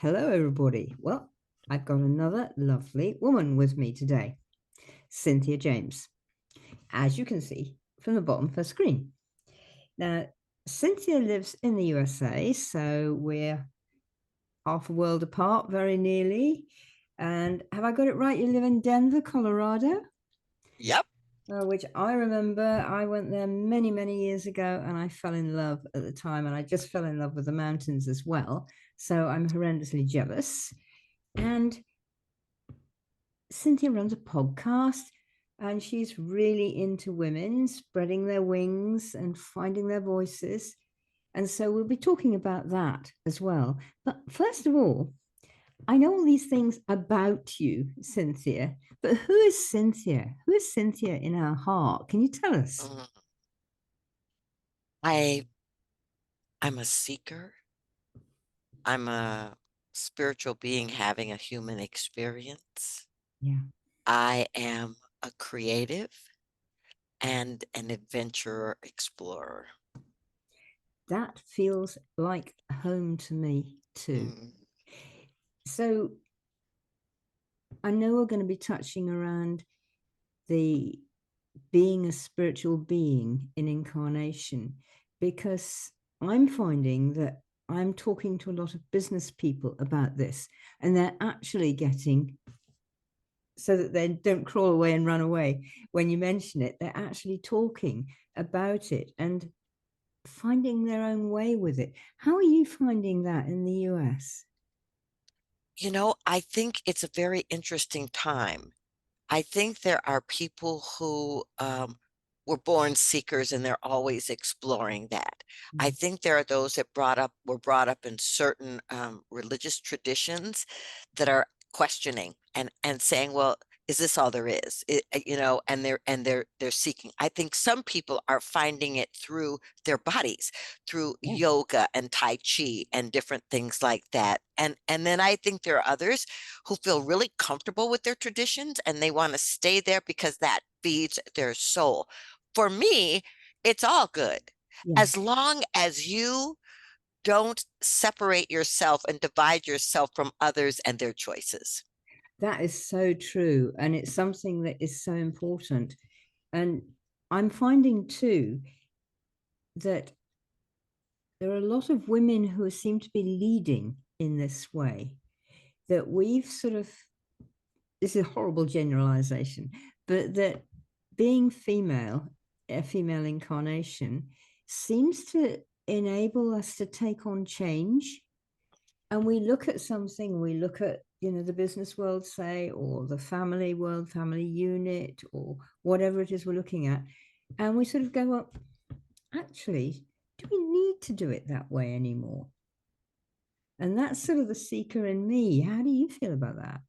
Hello, everybody. Well, I've got another lovely woman with me today, Cynthia James, as you can see from the bottom of her screen. Now, Cynthia lives in the USA, so we're half a world apart, very nearly. And have I got it right? You live in Denver, Colorado? Yep. Which I remember I went there many, many years ago and I fell in love at the time. And I just fell in love with the mountains as well. So I'm horrendously jealous. And Cynthia runs a podcast and she's really into women spreading their wings and finding their voices. And so we'll be talking about that as well. But first of all, I know all these things about you, Cynthia, but who is Cynthia? Who is Cynthia in her heart? Can you tell us? Mm. I I'm a seeker. I'm a spiritual being having a human experience. Yeah, I am a creative and an adventurer explorer. that feels like home to me too. Mm. So I know we're going to be touching around the being a spiritual being in incarnation, because I'm finding that I'm talking to a lot of business people about this, and they're actually getting, so that they don't crawl away and run away when you mention it, they're actually talking about it and finding their own way with it. How are you finding that in the US? I think it's a very interesting time. I think there are people who were born seekers and they're always exploring that. I Mm. think there are those that were brought up in certain religious traditions that are questioning and saying, well, is this all there is? And they're seeking. I think some people are finding it through their bodies, through Yeah. yoga and tai chi and different things like that. And then I think there are others who feel really comfortable with their traditions and they want to stay there because that feeds their soul. For me, it's all good Yeah. as long as you don't separate yourself and divide yourself from others and their choices. That is so true. And it's something that is so important. And I'm finding too that there are a lot of women who seem to be leading in this way, that we've sort of, this is a horrible generalization, but that being female, a female incarnation, seems to enable us to take on change. And we look at something, we look at, the business world, say, or the family world, family unit, or whatever it is we're looking at. And we sort of go, well, actually, do we need to do it that way anymore? And that's sort of the seeker in me. How do you feel about that?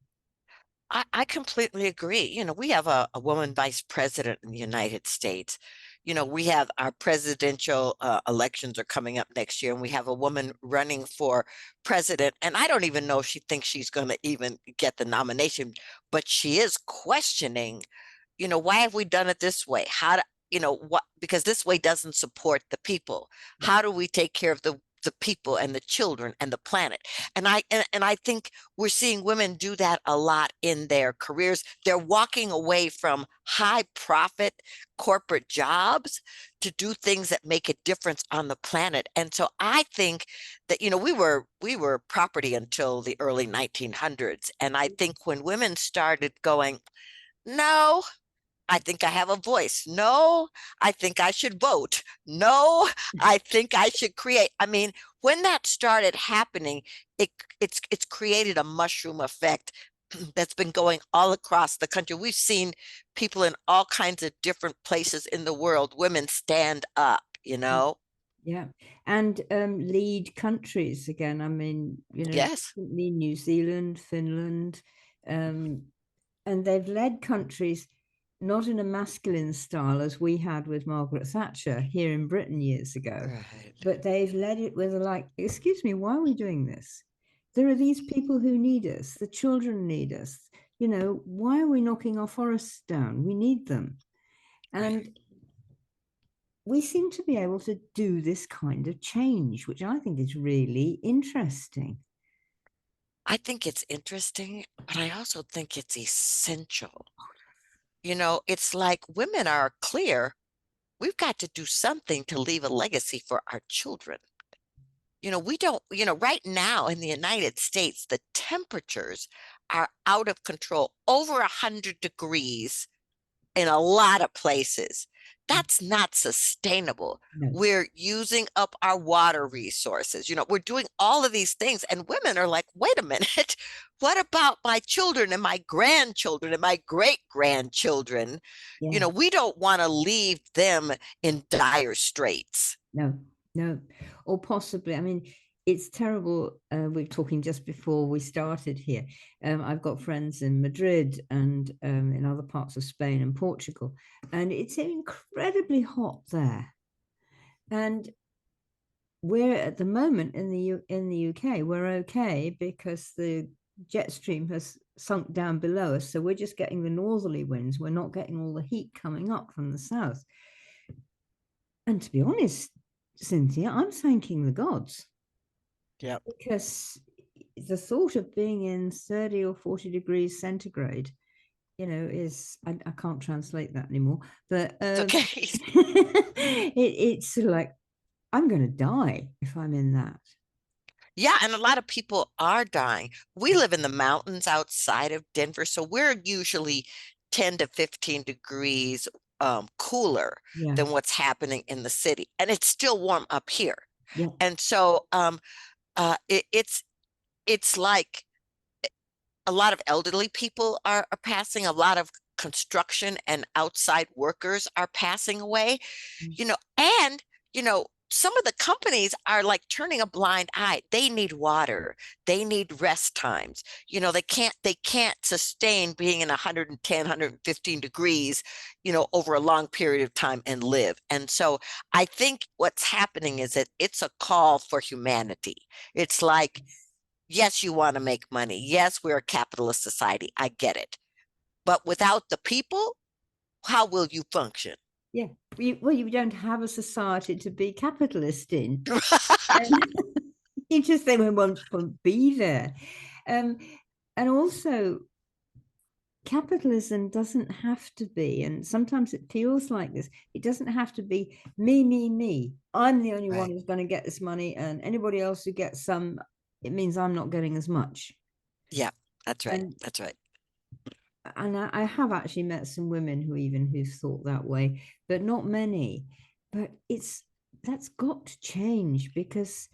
I completely agree. We have a woman vice president in the United States. We have our presidential elections are coming up next year, and we have a woman running for president. And I don't even know if she thinks she's going to even get the nomination, but she is questioning, why have we done it this way? How do, what, because this way doesn't support the people. Yeah. How do we take care of the people and the children and the planet? And I think we're seeing women do that a lot in their careers. They're walking away from high profit corporate jobs to do things that make a difference on the planet. And so I think that we were property until the early 1900s. And I think when women started going, no, I think I have a voice. No, I think I should vote. No, I think I should create. I mean, when that started happening, it's created a mushroom effect that's been going all across the country. We've seen people in all kinds of different places in the world, women stand up, you know? Yeah. And lead countries again. I mean, Yes. recently New Zealand, Finland, um, and they've led countries not in a masculine style as we had with Margaret Thatcher here in Britain years ago, Right. but they've led it with a like, excuse me, why are we doing this? There are these people who need us, the children need us. Why are we knocking our forests down? We need them. Right. And we seem to be able to do this kind of change, which I think is really interesting. I think it's interesting, but I also think it's essential. You know, it's like women are clear. We've got to do something to leave a legacy for our children. You know, we don't, you know, right now in the United States, the temperatures are out of control, over 100 degrees in a lot of places. That's not sustainable. No, We're using up our water resources. You know, we're doing all of these things. And women are like, wait a minute, what about my children and my grandchildren and my great grandchildren? You yeah, know, we don't want to leave them in dire straits. no, no. Or possibly, I mean, it's terrible. We were talking just before we started here. I've got friends in Madrid and in other parts of Spain and Portugal, and it's incredibly hot there. And we're at the moment in the UK, we're okay because the jet stream has sunk down below us, so we're just getting the northerly winds. We're not getting all the heat coming up from the south. And to be honest, Cynthia, I'm thanking the gods, Yep. because the thought of being in 30 or 40 degrees centigrade, is I can't translate that anymore, but It's okay. it's like I'm going to die if I'm in that. Yeah, and a lot of people are dying. We live in the mountains outside of Denver, so we're usually 10 to 15 degrees cooler Yeah, than what's happening in the city. And it's still warm up here. yeah, And so it's like a lot of elderly people are passing, a lot of construction and outside workers are passing away, you know, and, you know, some of the companies are like turning a blind eye. They need water. They need rest times. You know, they can't sustain being in 110, 115 degrees, you know, over a long period of time and live. And so I think what's happening is that it's a call for humanity. It's like, yes, you want to make money. Yes, we're a capitalist society. I get it. But without the people, how will you function? yeah. You don't have a society to be capitalist in, and you just they won't be there. Um, and also, capitalism doesn't have to be, and sometimes it feels like this. It doesn't have to be me, me, me. I'm the only one Right. who's going to get this money, and anybody else who gets some, it means I'm not getting as much. Yeah, that's right. And That's right. I have actually met some women who've thought that way, but not many. But that's got to change, because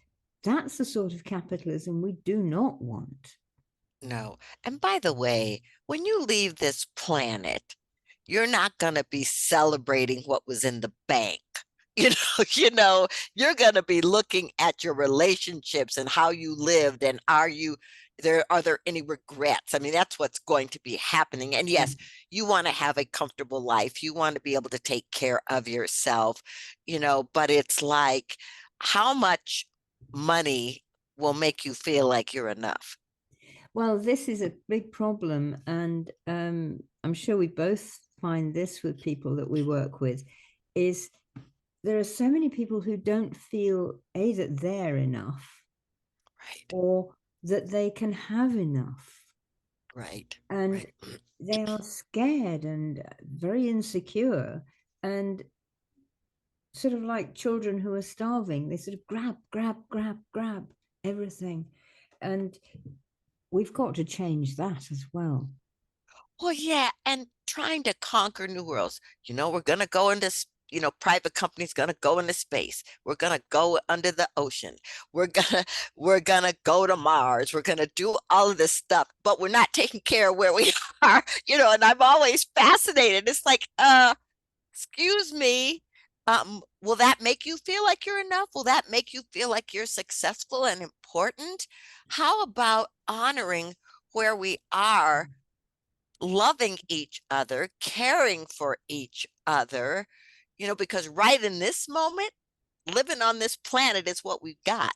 that's the sort of capitalism we do not want. No. And by the way, when you leave this planet, you're not going to be celebrating what was in the bank. You know, you're going to be looking at your relationships and how you lived, and are there any regrets? I mean, that's what's going to be happening. And Yeah. yes, you want to have a comfortable life. You want to be able to take care of yourself, you know, but it's like how much money will make you feel like you're enough? Well, this is a big problem, and I'm sure we both find this with people that we work with, is there are so many people who don't feel that they're enough, Right. or that they can have enough, Right. and Right. they are scared and very insecure, and sort of like children who are starving. They sort of grab, grab, grab, grab everything, and we've got to change that as well. Well, yeah, and trying to conquer new worlds. You know, we're gonna go into, you know, private companies gonna go into space. We're gonna go under the ocean. We're gonna we're gonna go to Mars. We're gonna do all of this stuff, but we're not taking care of where we are, you know, and I'm always fascinated. It's like, excuse me. Will that make you feel like you're enough? Will that make you feel like you're successful and important? How about honoring where we are, loving each other, caring for each other, you know, because right in this moment, living on this planet is what we've got.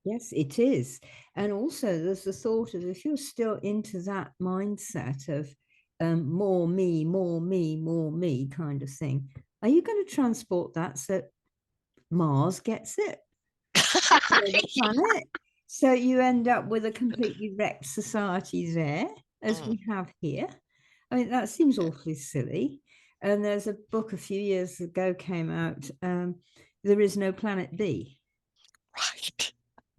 Yes, it is. And also, there's the thought of, if you're still into that mindset of more me, more me kind of thing, are you going to transport that so Mars gets it? The planet? So you end up with a completely wrecked society there, as Mm, we have here. I mean, that seems awfully silly. And there's a book a few years ago came out, There Is No Planet B. right,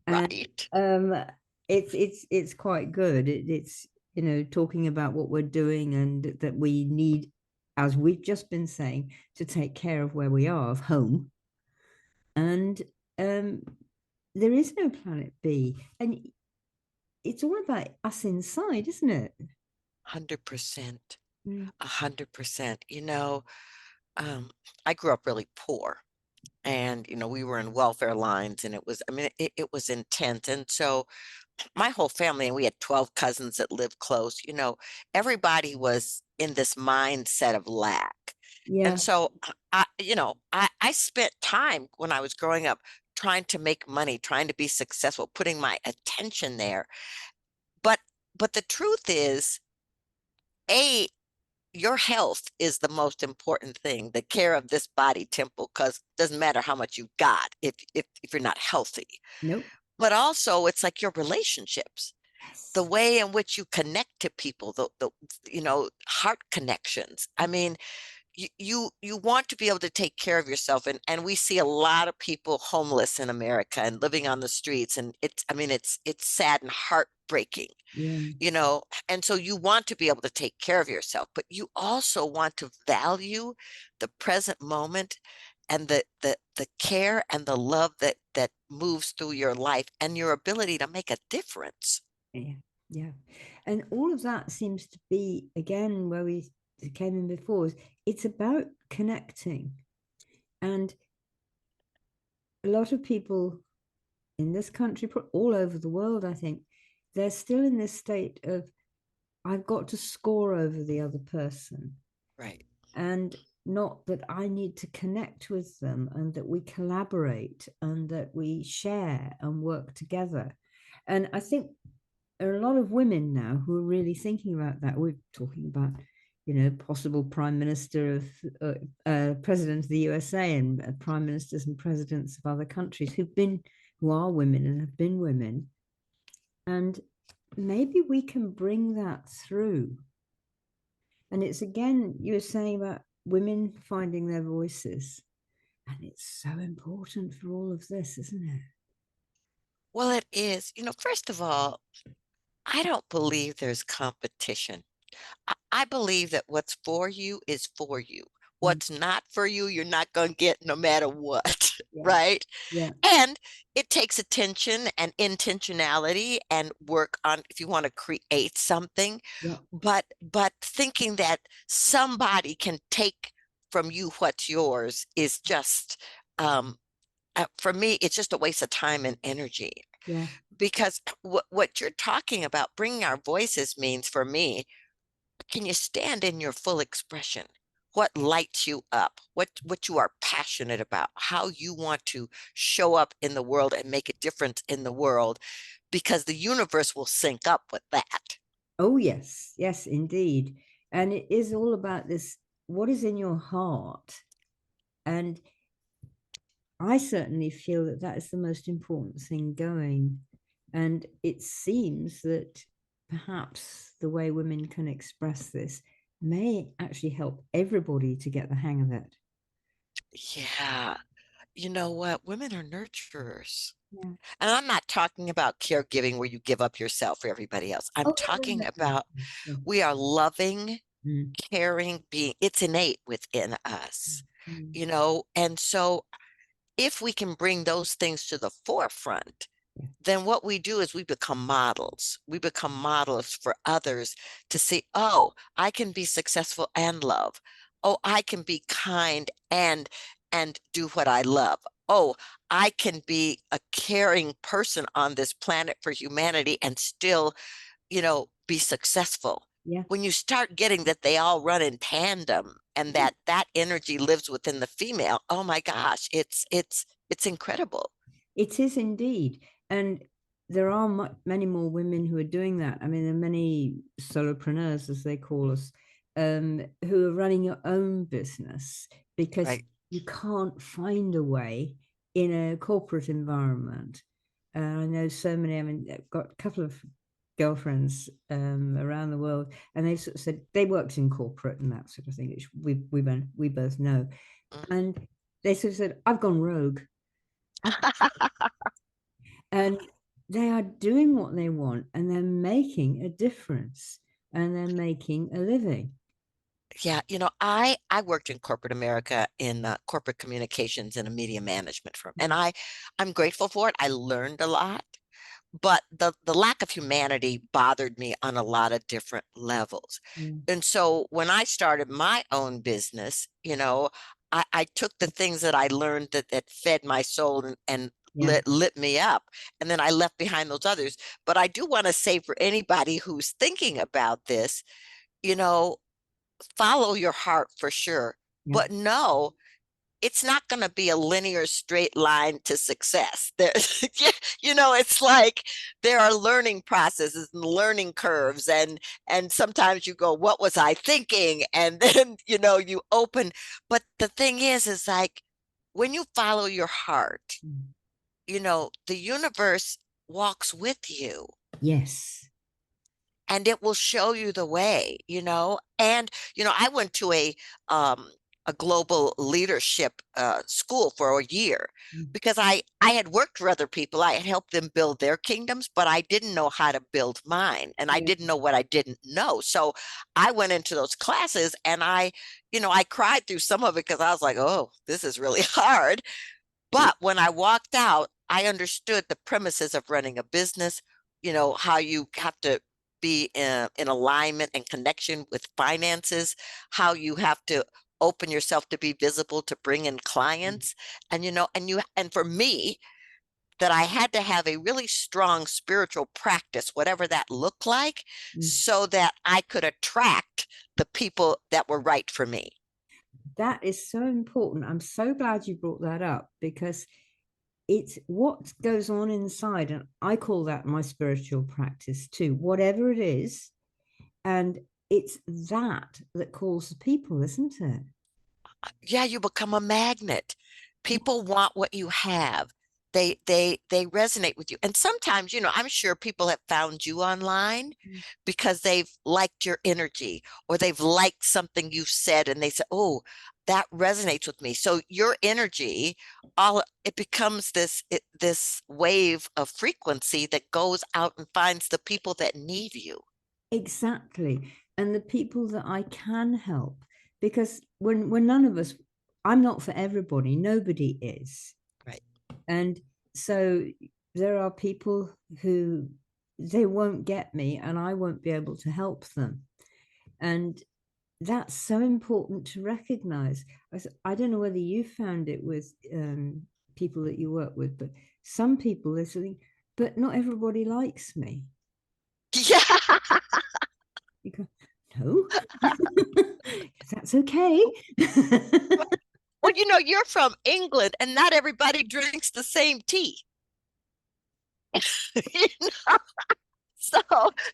And right. um, it's quite good. It's, you know, talking about what we're doing and that we need, as we've just been saying, to take care of where we are, of home. And um, there is no planet B. And it's all about us inside, isn't it? 100%. Mm. 100%. Um, I grew up really poor, and we were in welfare lines, and it was, I mean, it was intense. And so my whole family, and we had 12 cousins that lived close, everybody was in this mindset of lack. And Yeah, so I spent time when I was growing up trying to make money, trying to be successful, putting my attention there. But but the truth is, A, your health is the most important thing, the care of this body temple, because it doesn't matter how much you've got if you're not healthy. nope. But also it's like your relationships, the Yes. way in which you connect to people, the heart connections. I mean, you want to be able to take care of yourself, and we see a lot of people homeless in America and living on the streets, and it's, I mean, it's sad and heartbreaking, Yeah. you know and so you want to be able to take care of yourself, but you also want to value the present moment, and the care and the love that moves through your life and your ability to make a difference. Yeah. Yeah. And all of that seems to be, again, where we came in before, is it's about connecting. And a lot of people in this country, all over the world, I think, they're still in this state of, I've got to score over the other person. Right. And not that I need to connect with them, and that we collaborate and that we share and work together. And I think there are a lot of women now who are really thinking about that. We're talking about, you know, possible prime minister of president of the USA, and prime ministers and presidents of other countries who are women and have been women. And maybe we can bring that through. And it's, again, you were saying about women finding their voices. And it's so important for all of this, isn't it? Well, it is. First of all, I don't believe there's competition. I believe that what's for you is for you. Mm. What's not for you, you're not going to get no matter what, Yeah. right? Yeah. And it takes attention and intentionality and work on if you want to create something. Yeah. But thinking that somebody can take from you what's yours is just, for me, it's just a waste of time and energy. Yeah. Because what you're talking about, bringing our voices, means for me, can you stand in your full expression? What lights you up? What you are passionate about? How you want to show up in the world and make a difference in the world, because the universe will sync up with that. Oh, yes. Yes, indeed. And it is all about this, what is in your heart. And I certainly feel that that is the most important thing going. And it seems that perhaps the way women can express this may actually help everybody to get the hang of it. Yeah. You know what? Women are nurturers. Yeah. And I'm not talking about caregiving where you give up yourself for everybody else. I'm Oh, no, talking no, no, about no. we are loving, Mm, caring being. It's innate within us, mm, and so if we can bring those things to the forefront, yeah. then what we do is we become models. We become models for others to see, oh, I can be successful and love. Oh, I can be kind and do what I love. Oh, I can be a caring person on this planet for humanity and still, be successful. Yeah. When you start getting that they all run in tandem and that energy lives within the female, oh my gosh, it's incredible. It is indeed. And there are many more women who are doing that. I mean, there are many solopreneurs, as they call us, who are running your own business because Right. you can't find a way in a corporate environment. I know so many. I mean, I've got a couple of girlfriends around the world, and they've sort of said they worked in corporate and that sort of thing, which we both know. Mhm. And they sort of said, "I've gone rogue," and they are doing what they want, and they're making a difference, and they're making a living. Yeah, I worked in corporate America in corporate communications in a media management firm, and I'm grateful for it. I learned a lot, but the lack of humanity bothered me on a lot of different levels. Mm. And so when I started my own business, I took the things that I learned that fed my soul and Yeah. lit me up, and then I left behind those others. But I do want to say for anybody who's thinking about this, you know, follow your heart for sure, Yeah. but no, it's not going to be a linear straight line to success. Yeah, it's like there are learning processes and learning curves, and sometimes you go, "What was I thinking?" And then you open. But the thing is like when you follow your heart, Mm. the universe walks with you Yes. and it will show you the way. And I went to a global leadership school for a year Mm. because I had worked for other people. I had helped them build their kingdoms, but I didn't know how to build mine, and I Yeah. didn't know what I didn't know. So I went into those classes, and I cried through some of it because I was like, oh, this is really hard. But when I walked out, I understood the premises of running a business, how you have to be in alignment and connection with finances, how you have to open yourself to be visible to bring in Mm. clients. And for me, that I had to have a really strong spiritual practice, whatever that looked like, Mm. so that I could attract the people that were right for me. That is so important. I'm so glad you brought that up because it's what goes on inside. And I call that my spiritual practice too, whatever it is. And it's that that calls the people, isn't it? Yeah, you become a magnet. People want what you have. They resonate with you. And sometimes, I'm sure people have found you online because they've liked your energy or they've liked something you've said and they say, "Oh, that resonates with me." So your energy, all it becomes this wave of frequency that goes out and finds the people that need you. Exactly. And the people that I can help, because when none of us, I'm not for everybody, nobody is. Right. And so there are people who they won't get me and I won't be able to help them. And that's so important to recognize. I don't know whether you found it with people that you work with, but some people are saying, but not everybody likes me. Yeah. You go, no, that's okay. Well, you're from England and not everybody drinks the same tea. You know? So,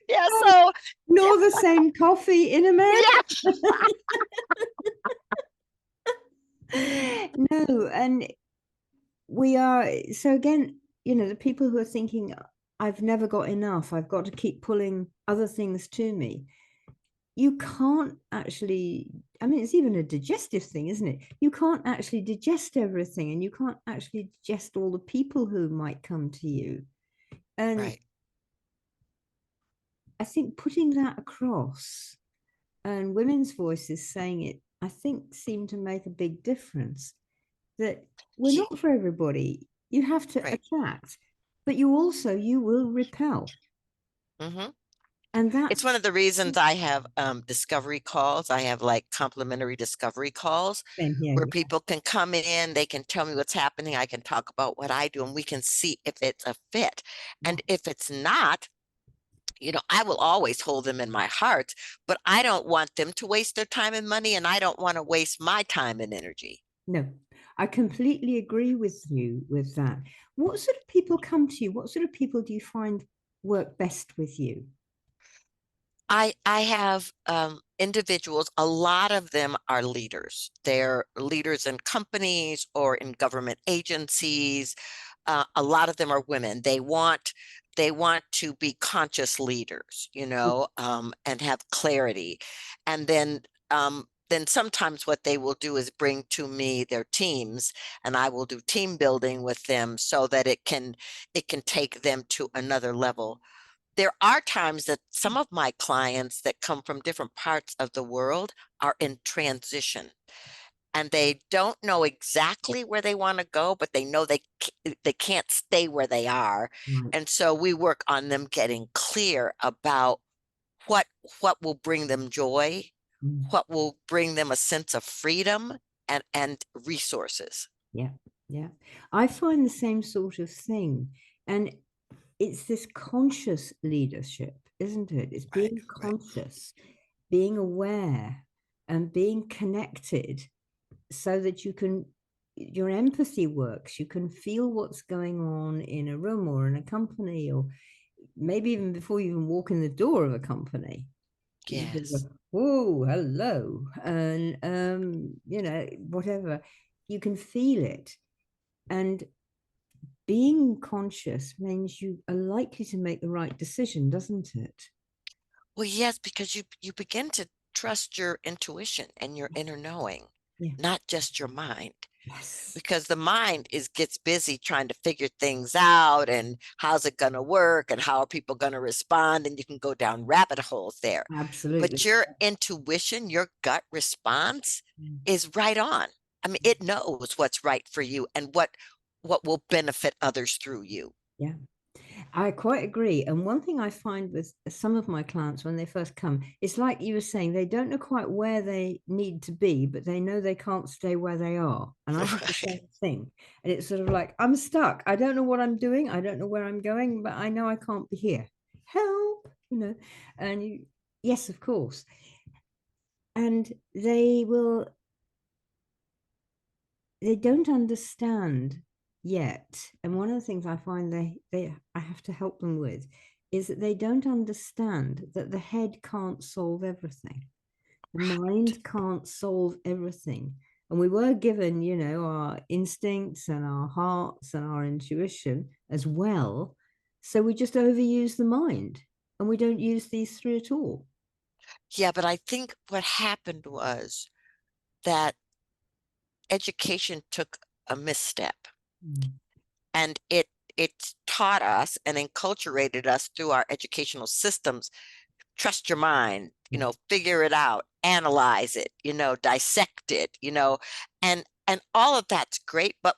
yeah, so Nor the same coffee in America. yeah, No, and we are so again, the people who are thinking, I've never got enough, I've got to keep pulling other things to me. You can't actually, I mean, it's even a digestive thing, isn't it? You can't actually digest everything, and you can't actually digest all the people who might come to you. And right. I think putting that across and women's voices saying it, I think seem to make a big difference. That we're Ye- not for everybody. You have to Right. attract, but you will repel. Hmm. And It's one that's of the reasons I have discovery calls. I have like complimentary discovery calls same here. where people can come in, they can tell me what's happening, I can talk about what I do, and we can see if it's a fit. Yeah. And if it's not, I will always hold them in my heart, but I don't want them to waste their time and money, and I don't want to waste my time and energy. No, I completely agree with you with that. What sort of people come to you? What sort of people do you find work best with you? I have individuals, a lot of them are leaders. They're leaders in companies or in government agencies. A lot of them are women. They want to be conscious leaders, and have clarity. And then sometimes what they will do is bring to me their teams, and I will do team building with them so that it can take them to another level. There are times that some of my clients that come from different parts of the world are in transition, and they don't know exactly where they want to go, but they know they can't stay where they are. Right. And so we work on them getting clear about what what will bring them joy, Mm. what will bring them a sense of freedom and resources. Yeah. Yeah. I find the same sort of thing. And it's this conscious leadership, isn't it? It's Right, being right. conscious, being aware, and being connected so that your empathy works. You can feel what's going on in a room or in a company, or maybe even before you even walk in the door of a company. You can go, Yes. whoa, hello, and whatever. You can feel it. And being conscious means you are likely to make the right decision, doesn't it? Well, yes, because you begin to trust your intuition and your inner knowing, Yeah. not just your mind. Yes. Because the mind gets busy trying to figure things out, and how's it going to work, and how are people going to respond, and you can go down rabbit holes there. Absolutely. But your intuition, your gut response Mm. is right on. I mean, it knows what's right for you and what will benefit others through you. Yeah. I quite agree. And one thing I find with some of my clients when they first come, it's like you were saying, they don't know quite where they need to be, but they know they can't stay where they are. And I have the Right. same thing. And it's sort of like, I'm stuck. I don't know what I'm doing. I don't know where I'm going, but I know I can't be here. Help. And yes, of course. And they don't understand yet. And one of the things I find I have to help them with is that they don't understand that the head can't solve everything. The mind can't solve everything. And we were given, our instincts and our hearts and our intuition as well. So we just overuse the mind and we don't use these three at all. Yeah, but I think what happened was that education took a misstep, Mm. and it taught us and enculturated us through our educational systems. Trust your mind, Yeah. figure it out, analyze it, dissect it, and all of that's great, but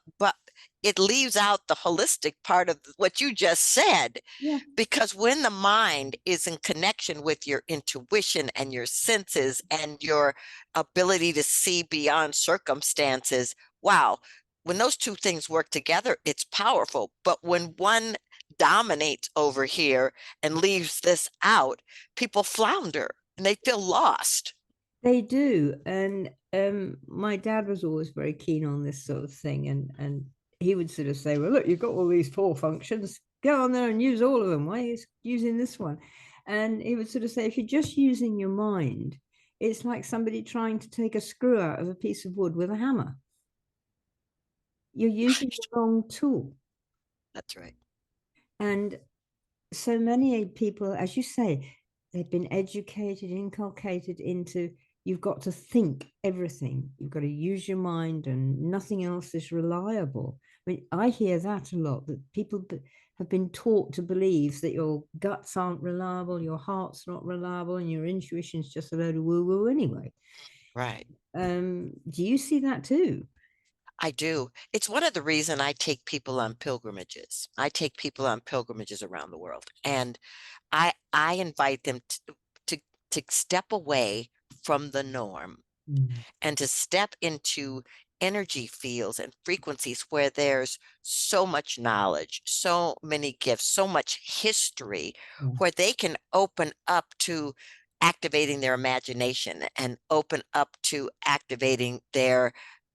it leaves out the holistic part of what you just said. Yeah. Because when the mind is in connection with your intuition and your senses and your ability to see beyond circumstances, wow, when those two things work together, it's powerful. But when one dominates over here and leaves this out, people flounder and they feel lost. They do. And my dad was always very keen on this sort of thing. And he would sort of say, well, look, you've got all these four functions. Go on there and use all of them. Why are you using this one? And he would sort of say, if you're just using your mind, it's like somebody trying to take a screw out of a piece of wood with a hammer. You're using Right. the wrong tool. That's right. And so many people, as you say, they've been educated, inculcated into you've got to think everything. You've got to use your mind and nothing else is reliable. I mean, I hear that a lot, that people have been taught to believe that your guts aren't reliable, your heart's not reliable, and your intuition's just a load of woo-woo anyway. Right. Do you see that too? I do. It's one of the reason I take people on pilgrimages. I take people on pilgrimages around the world, and I invite them to to step away from the norm Mm. and to step into energy fields and frequencies where there's so much knowledge, so many gifts, so much history, Yeah. where they can open up to activating their imagination and open up to activating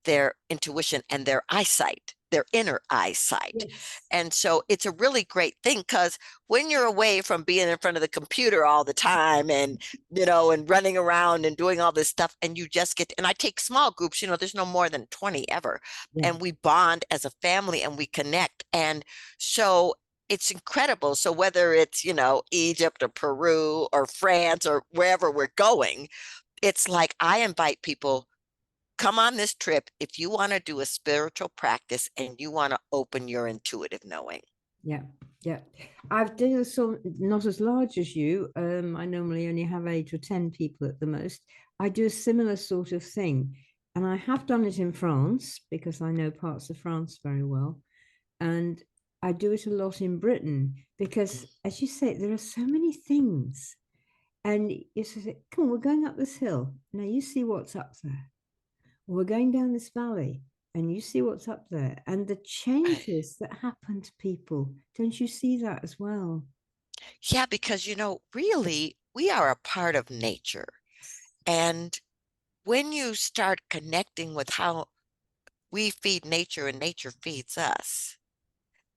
their intuition and their eyesight, their inner eyesight. Yes. And so it's a really great thing, because when you're away from being in front of the computer all the time and, and running around and doing all this stuff, and you just get, and I take small groups, there's no more than 20 ever. Yeah. And we bond as a family and we connect. And so it's incredible. So whether it's, Egypt or Peru or France or wherever we're going, it's like I invite people, come on this trip if you want to do a spiritual practice and you want to open your intuitive knowing. Yeah, yeah. I've done some not as large as you. I normally only have 8 or 10 people at the most. I do a similar sort of thing, and I have done it in France because I know parts of France very well, and I do it a lot in Britain because, as you say, there are so many things, and you say, "Come on, we're going up this hill. Now you see what's up there. We're going down this valley." And you see what's up there and the changes that happen to people. Don't you see that as well? Yeah, because, really, we are a part of nature. And when you start connecting with how we feed nature and nature feeds us,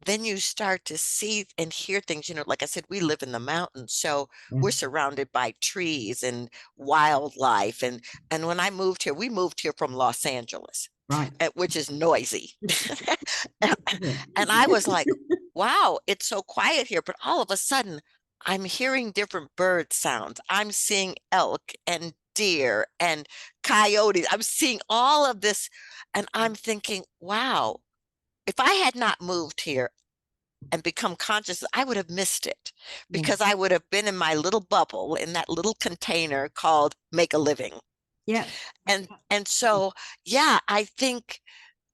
then you start to see and hear things. Like I said, we live in the mountains, so Yeah. we're surrounded by trees and wildlife. And when I moved here, we moved here from Los Angeles, Right. which is noisy. Yeah. And I was like, wow, it's so quiet here. But all of a sudden, I'm hearing different bird sounds. I'm seeing elk and deer and coyotes. I'm seeing all of this. And I'm thinking, wow, if I had not moved here and become conscious, I would have missed it, Yeah. because I would have been in my little bubble, in that little container called make a living. Yeah. And so, yeah, I think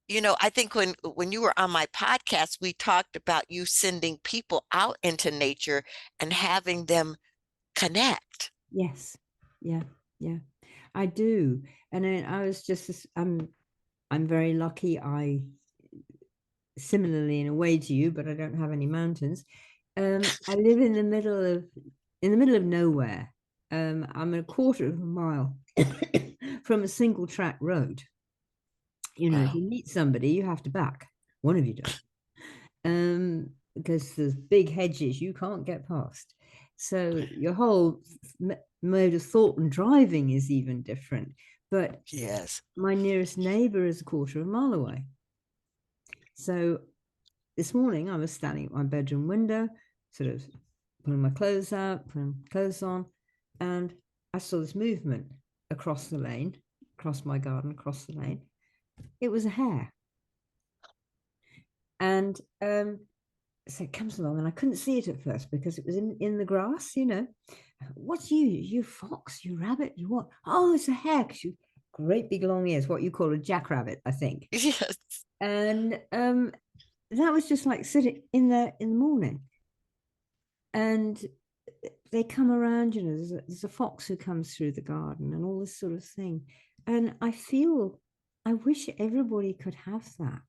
when you were on my podcast, we talked about you sending people out into nature and having them connect. Yes. Yeah. Yeah. I do. And I was just, I'm very lucky. I similarly in a way to you, but I don't have any mountains. I live in the middle of nowhere. I'm a quarter of a mile from a single track road. If Wow. you meet somebody, you have to back. One of you does. Because there's big hedges you can't get past. So your whole mode of thought and driving is even different. But Yes. my nearest neighbor is a quarter of a mile away. So this morning I was standing at my bedroom window, sort of putting my clothes out, putting clothes on, and I saw this movement across the lane, across my garden, across the lane. It was a hare. And so it comes along, and I couldn't see it at first because it was in the grass. What's you fox, you rabbit, you what? Oh, it's a hare. Great big long ears, what you call a jackrabbit, I think. Yes. And that was just like sitting in there in the morning, and they come around. There's a fox who comes through the garden and all this sort of thing. And I wish everybody could have that.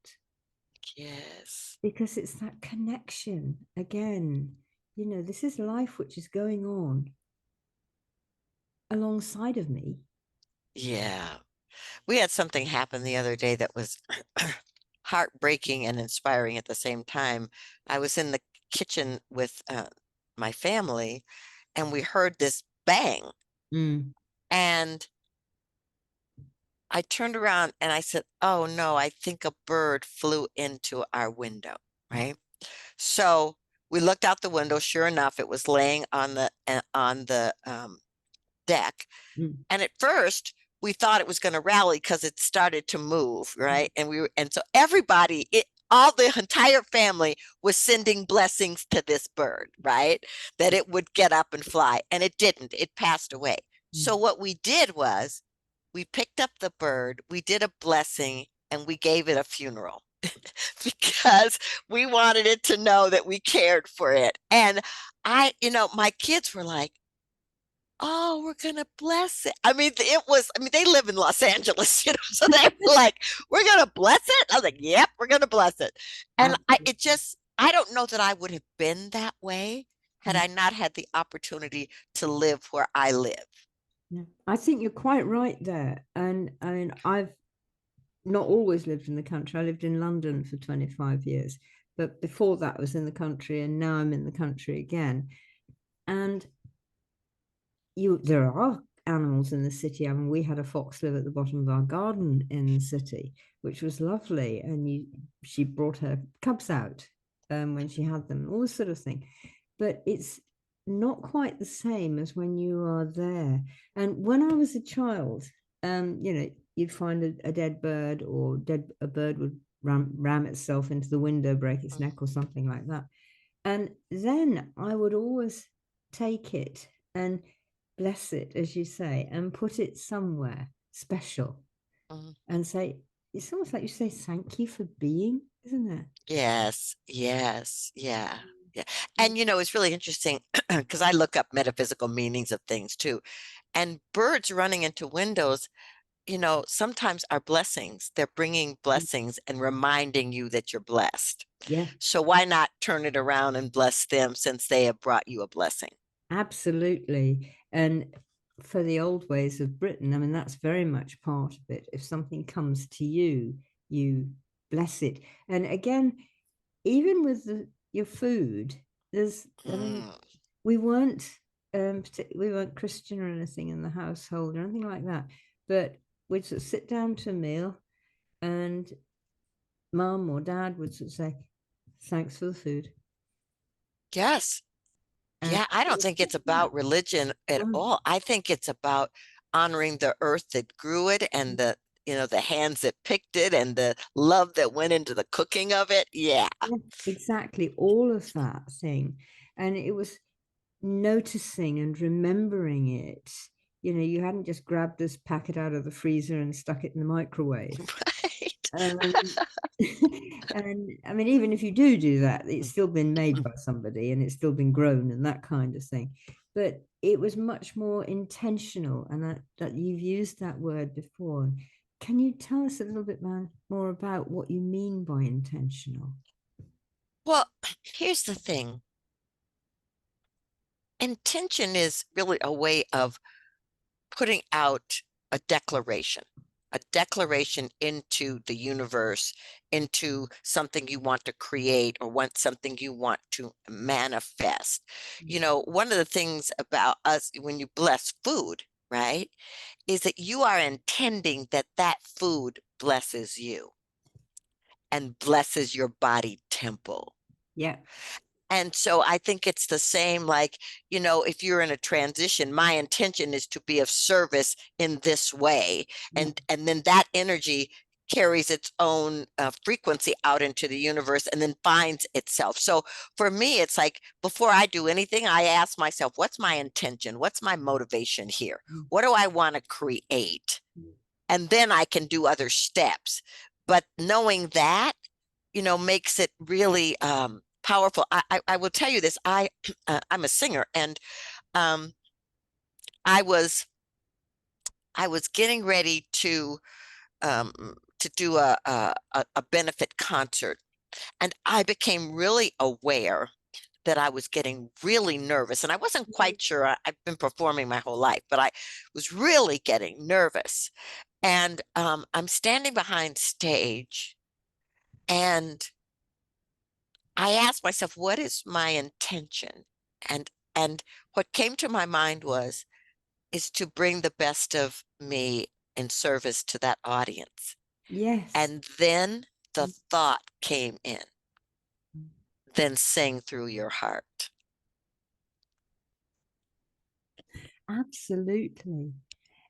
Yes. Because it's that connection again. This is life which is going on alongside of me. Yeah. We had something happen the other day that was heartbreaking and inspiring at the same time. I was in the kitchen with my family, and we heard this bang. Mm. And I turned around and I said, oh no, I think a bird flew into our window, right? So we looked out the window. Sure enough, it was laying on the deck. Mm. And at first, we thought it was going to rally because it started to move, right? And so everybody, all the entire family was sending blessings to this bird, right? That it would get up and fly, and it didn't. It passed away. So what we did was we picked up the bird, we did a blessing, and we gave it a funeral because we wanted it to know that we cared for it. And my kids were like, oh, we're gonna bless it. They live in Los Angeles, so they were like, we're gonna bless it. I was like, yep, we're gonna bless it. And I don't know that I would have been that way had I not had the opportunity to live where I live. Yeah. I think you're quite right there. And I mean, not always lived in the country. I lived in London for 25 years, but before that I was in the country, and now I'm in the country again. And there are animals in the city. I mean, we had a fox live at the bottom of our garden in the city, which was lovely. And she brought her cubs out when she had them, all this sort of thing. But it's not quite the same as when you are there. And when I was a child, you'd find a dead bird, or a bird would ram itself into the window, break its neck, or something like that. And then I would always take it and bless it, as you say, and put it somewhere special and say, it's almost like you say, thank you for being, isn't it? Yes, yes, yeah, yeah. And it's really interesting because I look up metaphysical meanings of things too. And birds running into windows, sometimes are blessings. They're bringing blessings and reminding you that you're blessed. Yeah, So why not turn it around and bless them since they have brought you a blessing? absolutely. And for the old ways of Britain, I mean, that's very much part of it. If something comes to you, you bless it. And again, even with your food, I mean, Mm. we weren't we weren't Christian or anything in the household or anything like that, but we'd sort of sit down to a meal, and mum or dad would sort of say, "Thanks for the food," Yes. and Yeah, I it don't was think it's just that. about religion at No, all. I think it's about honoring the earth that grew it and the hands that picked it and the love that went into the cooking of it. Yeah. yeah, exactly, all of that thing, and it was noticing and remembering it. You hadn't just grabbed this packet out of the freezer and stuck it in the microwave. Right. Um, and I mean, even if you do that, it's still been made by somebody and it's still been grown and that kind of thing. But it was much more intentional, and that you've used that word before. Can you tell us a little bit more about what you mean by intentional? Well, here's the thing. Intention is really a way of putting out a declaration into the universe, into something you want to create or want something you want to manifest. One of the things about us when you bless food, right, is that you are intending that that food blesses you and blesses your body temple. Yeah. And so I think it's the same, like, if you're in a transition, my intention is to be of service in this way. Yeah. And then that energy carries its own frequency out into the universe and then finds itself. So for me, it's like before I do anything, I ask myself, what's my intention? What's my motivation here? What do I want to create? And then I can do other steps. But knowing that, makes it really powerful. I will tell you this. I'm a singer, and um, I was I was getting ready to do a benefit concert, and I became really aware that I was getting really nervous, and I wasn't quite sure. I've been performing my whole life, but I was really getting nervous. And I'm standing behind stage, and I asked myself, what is my intention? And what came to my mind is to bring the best of me in service to that audience. Yes. And then the thought came in, then sing through your heart. Absolutely.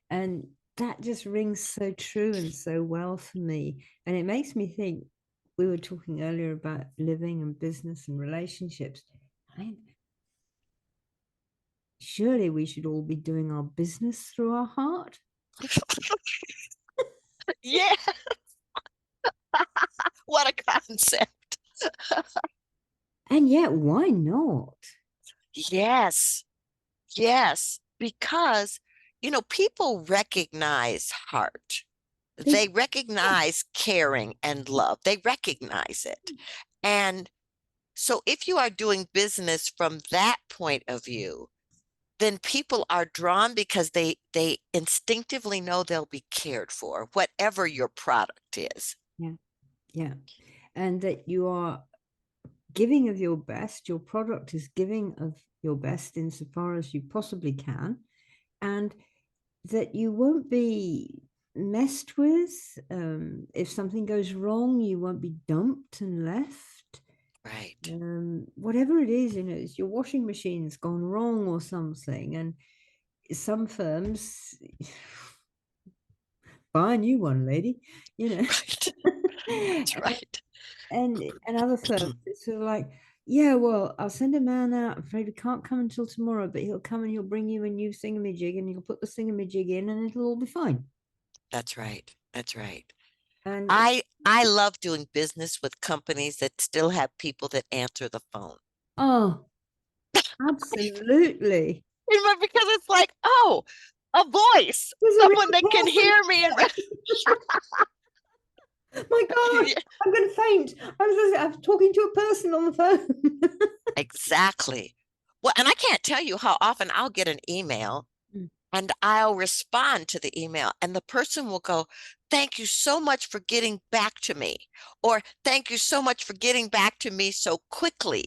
And that just rings so true and so well for me. And it makes me think, we were talking earlier about living and business and relationships. I, Surely we should all be doing our business through our heart. Yeah, what a concept. And yet, why not? Yes, yes, because, people recognize heart. They, They recognize caring and love. They recognize it. And so if you are doing business from that point of view, then people are drawn because they instinctively know they'll be cared for, whatever your product is. Yeah. Yeah. And that you are giving of your best, your product is giving of your best insofar as you possibly can, and that you won't be messed with. If something goes wrong, you won't be dumped and left. Right. Whatever it is, it's your washing machine's gone wrong or something. And some firms, buy a new one, lady, you know. Right. That's right. And other firms, it's sort of like, yeah, well, I'll send a man out. I'm afraid we can't come until tomorrow, but he'll come and he'll bring you a new thingamajig and you'll put the thingamajig in and it'll all be fine. That's right. That's right. And I love doing business with companies that still have people that answer the phone. oh, absolutely. Because it's like, oh, a voice, There's a someone real that can person. hear me. And My God, I'm going to faint. I'm talking to a person on the phone. exactly. Well, and I can't tell you how often I'll get an email Mm. and I'll respond to the email, and the person will go, "Thank you so much for getting back to me," or "Thank you so much for getting back to me so quickly."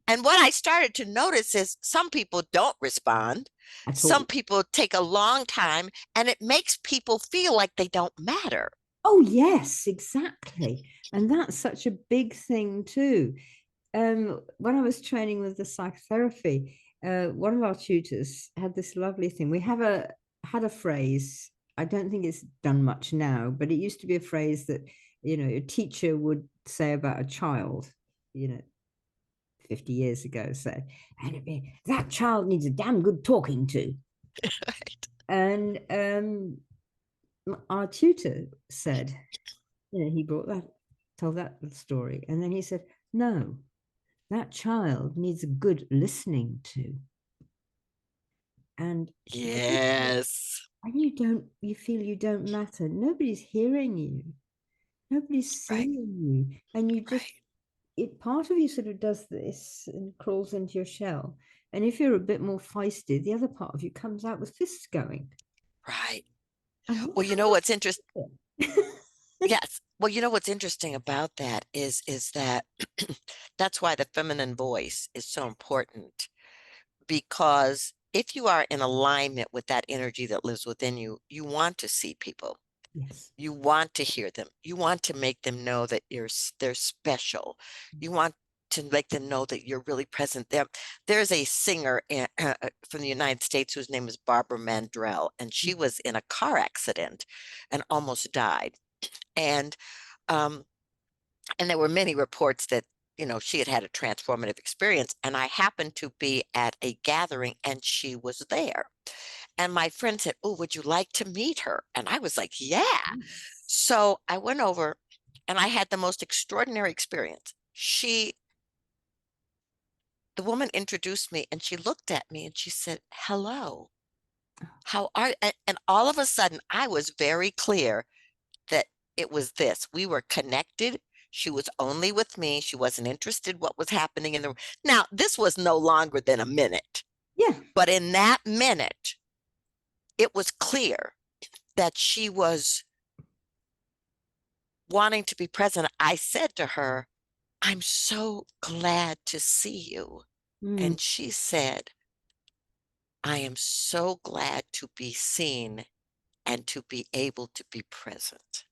And what I started to notice is some people don't respond, At some all. people take a long time, and it makes people feel like they don't matter. Oh, yes, exactly. And that's such a big thing too. When I was training with the psychotherapy, one of our tutors had this lovely thing. We have had a phrase. I don't think it's done much now, but it used to be a phrase that a teacher would say about a child, 50 years ago. So, and it'd be, that child needs a damn good talking to. Right. And our tutor said, he brought that, told that story, and then he said, no, that child needs a good listening to. And Yes. when you feel you don't matter, nobody's hearing you, nobody's Right. seeing you, and you just, Right. part of you sort of does this and crawls into your shell. And if you're a bit more feisty, the other part of you comes out with fists going. Right. And what Well, you kind know of what's interesting? Yes. Well, you know what's interesting about that is that that's why the feminine voice is so important, because if you are in alignment with that energy that lives within you, you want to see people. Yes. You want to hear them. You want to make them know that they're special. You want to make them know that you're really present there. There's a singer from the United States whose name is Barbara Mandrell, and she was in a car accident and almost died. And um, and there were many reports that she had had a transformative experience. And I happened to be at a gathering, and she was there. And my friend said, "Oh, would you like to meet her?" And I was like, "Yeah." So I went over and I had the most extraordinary experience. The woman introduced me and she looked at me and she said, "Hello, how are you?" And all of a sudden, I was very clear that it was this. We were connected. She was only with me. She wasn't interested what was happening in the room. Now, this was no longer than a minute, Yeah. but in that minute, it was clear that she was wanting to be present. I said to her, "I'm so glad to see you." Mm. And she said, "I am so glad to be seen and to be able to be present."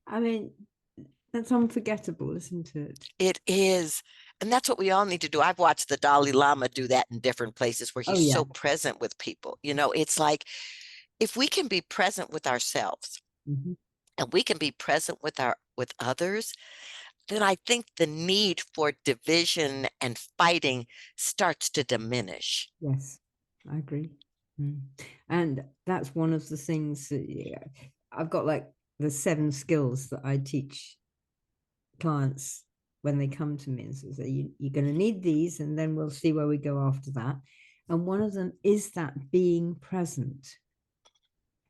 I mean, that's unforgettable, isn't it? It is. And that's what we all need to do. I've watched the Dalai Lama do that in different places where Oh, he's yeah. so present with people. It's like if we can be present with ourselves Mhm. and we can be present with others, then I think the need for division and fighting starts to diminish. Yes, I agree. Mm. And that's one of the things that, yeah, I've got like the 7 skills that I teach clients when they come to me and say, you're going to need these, and then we'll see where we go after that. And one of them is that being present,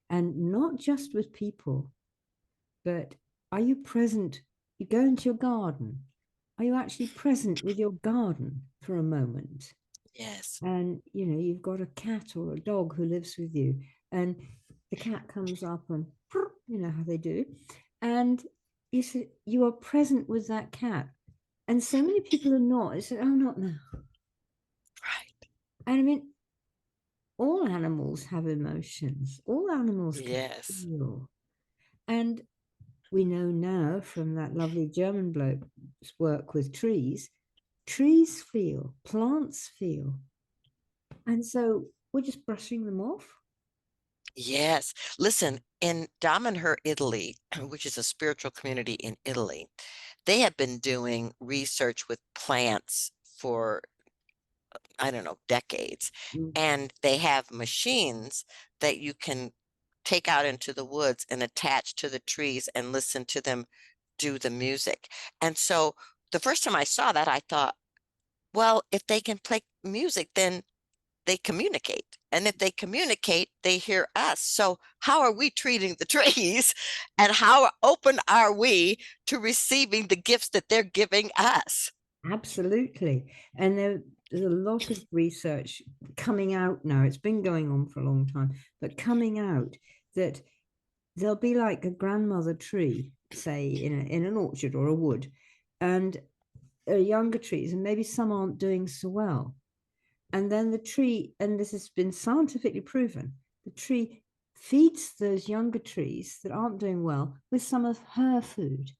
and not just with people, but are you present? You go into your garden. Are you actually present with your garden for a moment? Yes. And you've got a cat or a dog who lives with you, and the cat comes up and how they do, and you are present with that cat. And so many people are not. It's oh, not now. Right. And I mean, all animals have emotions. All animals can Yes. feel. And we know now from that lovely German bloke's work with trees feel, plants feel. And so we're just brushing them off. Yes. Listen, in Damenher, Italy, which is a spiritual community in Italy, they have been doing research with plants for, I don't know, decades. Mm. And they have machines that you can take out into the woods and attach to the trees and listen to them do the music. And so the first time I saw that, I thought, well, if they can play music, then they communicate. And if they communicate, they hear us. So how are we treating the trees? And how open are we to receiving the gifts that they're giving us? Absolutely. And there's a lot of research coming out now. It's been going on for a long time, but coming out that there'll be like a grandmother tree, say in an orchard or a wood, and younger trees, and maybe some aren't doing so well. And then the tree, and this has been scientifically proven, the tree feeds those younger trees that aren't doing well with some of her food.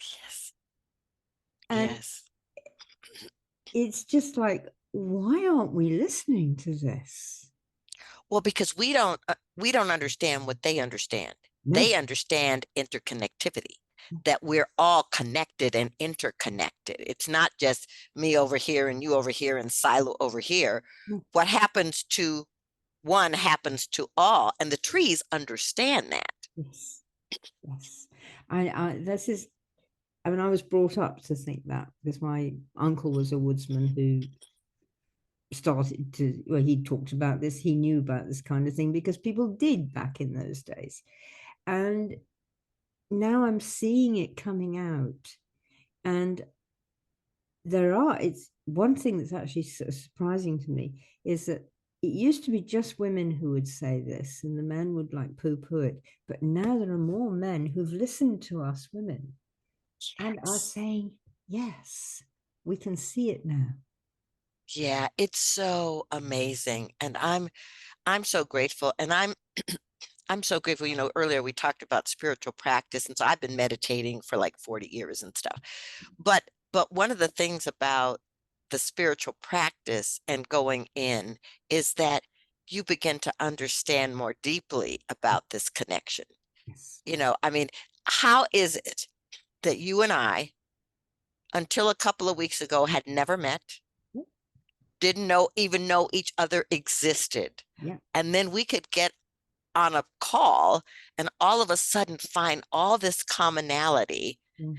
Yes. And Yes. it's just like, why aren't we listening to this? Well, because we don't understand what they understand. No. They understand interconnectivity, that we're all connected and interconnected. It's not just me over here and you over here and silo over here. No. What happens to one happens to all, and the trees understand that. Yes. Yes. This is, I mean, I was brought up to think that because my uncle was a woodsman who started to, well, he talked about this, he knew about this kind of thing because people did back in those days. And now I'm seeing it coming out. And it's one thing that's actually surprising to me is that it used to be just women who would say this and the men would like poo-poo it. But now there are more men who've listened to us women and are Yes. saying, yes, we can see it now. Yeah, it's so amazing. And I'm so grateful. And I'm so grateful. You know, earlier we talked about spiritual practice. And so I've been meditating for like 40 years and stuff. But one of the things about the spiritual practice and going in is that you begin to understand more deeply about this connection. Yes. You know, I mean, how is it that you and I, until a couple of weeks ago, had never met, didn't even know each other existed? Yeah. And then we could get on a call and all of a sudden find all this commonality, Yeah.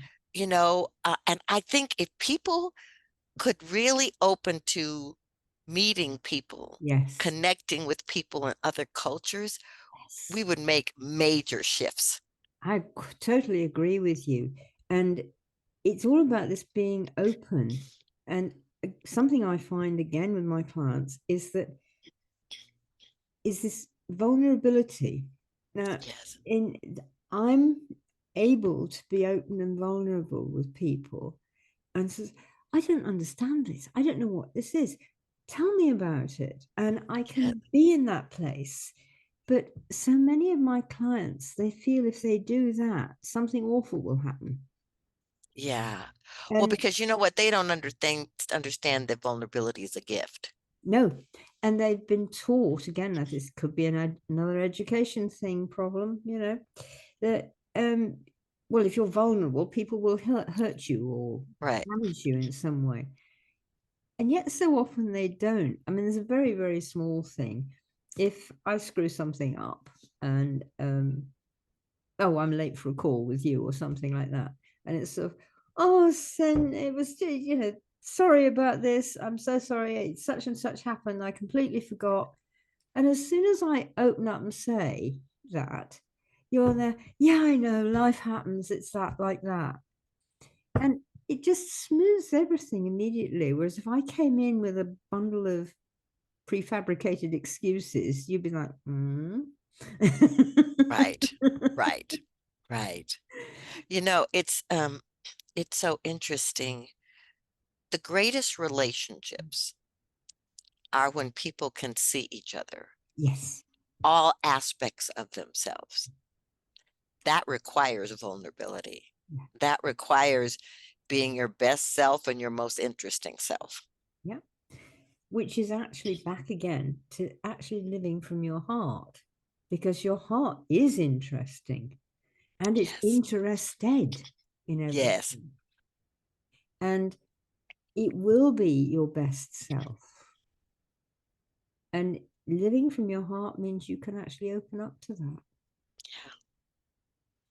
and I think if people could really open to meeting people, Yes. connecting with people in other cultures, we Yes. would make major shifts. I totally agree with you. And it's all about this being open. And something I find again with my clients is this vulnerability. Now, Yes. in I'm able to be open and vulnerable with people and says, I don't understand this. I don't know what this is. Tell me about it. And I Yeah. can be in that place. But so many of my clients, they feel if they do that, something awful will happen. Yeah. Well, And because you know what? They don't understand that vulnerability is a gift. no, and they've been taught again that this could be another education thing problem, that well, if you're vulnerable, people will hurt you or Right. damage you in some way. And yet so often they don't. I mean, there's a very, very small thing. If I screw something up and oh, I'm late for a call with you or something like that. And it's sort of, oh, Sen, it was, sorry about this. I'm so sorry. Such and such happened. I completely forgot. And as soon as I open up and say that, you're there, yeah, I know, life happens. It's that like that. And it just smooths everything immediately. Whereas if I came in with a bundle of prefabricated excuses, you'd be like, Right, right, right. You know, it's so interesting. The greatest relationships are when people can see each other, Yes. all aspects of themselves. That requires vulnerability. Yeah. That requires being your best self and your most interesting self. Yeah. Which is actually back again to actually living from your heart, because your heart is interesting and it's Yes. interested in Yes. everything. And it will be your best self. And living from your heart means you can actually open up to that.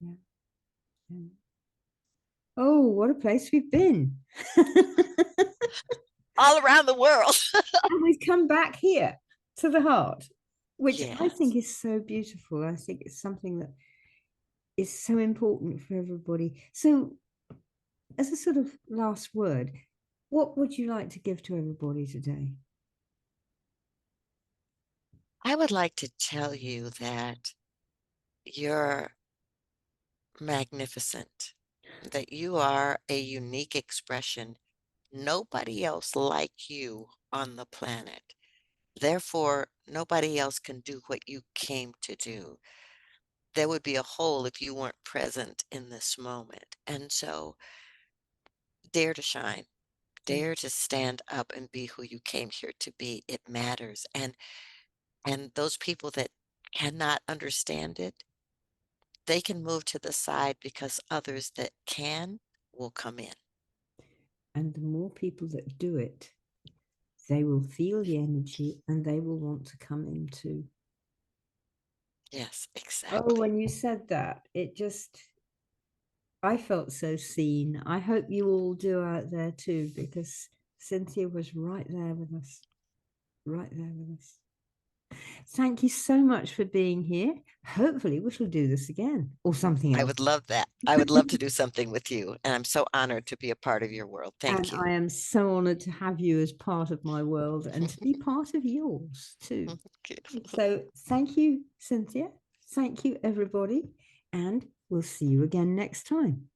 Yeah. Yeah. Oh, what a place we've been. All around the world. And we've come back here to the heart, which I think Yes. is so beautiful. I think it's something that is so important for everybody. So, as a sort of last word, what would you like to give to everybody today? I would like to tell you that you're magnificent, that you are a unique expression. Nobody else like you on the planet. Therefore, nobody else can do what you came to do. There would be a hole if you weren't present in this moment. And so, dare to shine, dare to stand up and be who you came here to be. It matters. And those people that cannot understand it, they can move to the side because others that can will come in. And the more people that do it, they will feel the energy and they will want to come in too. Yes, Oh, exactly. when you said that, it just, I felt so seen. I hope you all do out there too, because Cynthia was right there with us, right there with us. Thank you so much for being here. Hopefully, we shall do this again or something I else. would love that. I would love to do something with you, and I'm so honored to be a part of your world. And Thank you. I am so honored to have you as part of my world and to be part of yours too. So, thank you, Cynthia. Thank you, everybody. And we'll see you again next time.